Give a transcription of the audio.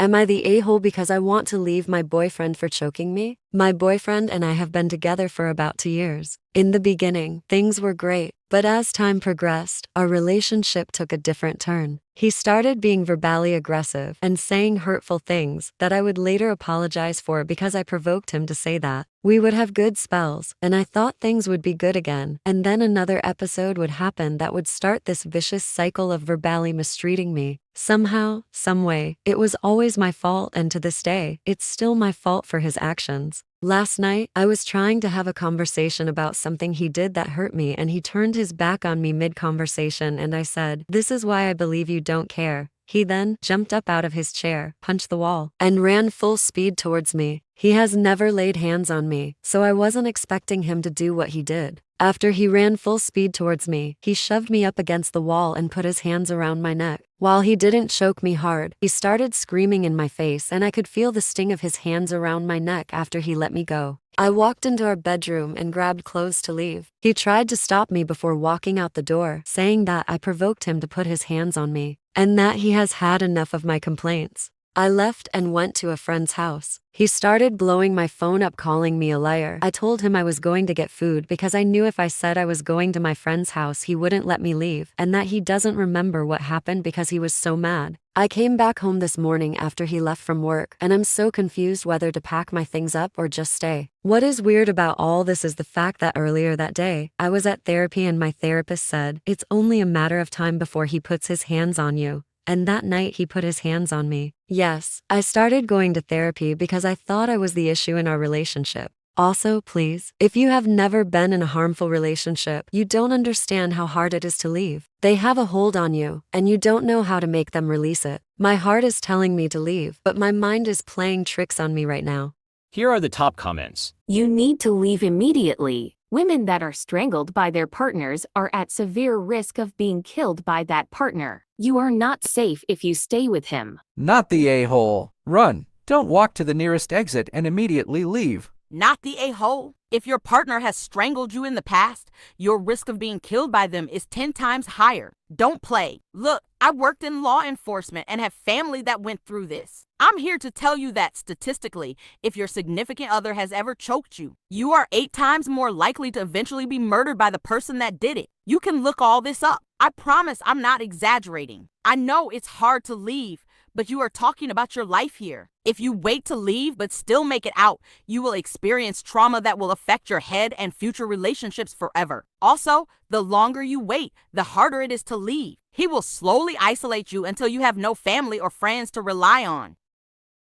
Am I the a-hole because I want to leave my boyfriend for choking me? My boyfriend and I have been together for about 2 years. In the beginning, things were great, but as time progressed, our relationship took a different turn. He started being verbally aggressive and saying hurtful things that I would later apologize for because I provoked him to say that. We would have good spells, and I thought things would be good again, and then another episode would happen that would start this vicious cycle of verbally mistreating me. Somehow, someway, it was always my fault, and to this day, it's still my fault for his actions. Last night, I was trying to have a conversation about something he did that hurt me, and he turned his back on me mid-conversation, and I said, "This is why I believe you don't care." He then jumped up out of his chair, punched the wall, and ran full speed towards me. He has never laid hands on me, so I wasn't expecting him to do what he did. After he ran full speed towards me, he shoved me up against the wall and put his hands around my neck. While he didn't choke me hard, he started screaming in my face, and I could feel the sting of his hands around my neck after he let me go. I walked into our bedroom and grabbed clothes to leave. He tried to stop me before walking out the door, saying that I provoked him to put his hands on me, and that he has had enough of my complaints. I left and went to a friend's house. He started blowing my phone up, calling me a liar. I told him I was going to get food because I knew if I said I was going to my friend's house he wouldn't let me leave, and that he doesn't remember what happened because he was so mad. I came back home this morning after he left from work, and I'm so confused whether to pack my things up or just stay. What is weird about all this is the fact that earlier that day, I was at therapy and my therapist said, "It's only a matter of time before he puts his hands on you." And that night he put his hands on me. Yes, I started going to therapy because I thought I was the issue in our relationship. Also, please, if you have never been in a harmful relationship, you don't understand how hard it is to leave. They have a hold on you, and you don't know how to make them release it. My heart is telling me to leave, but my mind is playing tricks on me right now. Here are the top comments. You need to leave immediately. Women that are strangled by their partners are at severe risk of being killed by that partner. You are not safe if you stay with him. Not the a-hole. Run. Don't walk to the nearest exit and immediately leave. Not the a-hole. If your partner has strangled you in the past, your risk of being killed by them is 10 times higher. Don't play. Look, I worked in law enforcement and have family that went through this. I'm here to tell you that statistically, if your significant other has ever choked you, you are 8 times more likely to eventually be murdered by the person that did it. You can look all this up. I promise I'm not exaggerating. I know it's hard to leave, but you are talking about your life here. If you wait to leave but still make it out, you will experience trauma that will affect your head and future relationships forever. Also, the longer you wait, the harder it is to leave. He will slowly isolate you until you have no family or friends to rely on.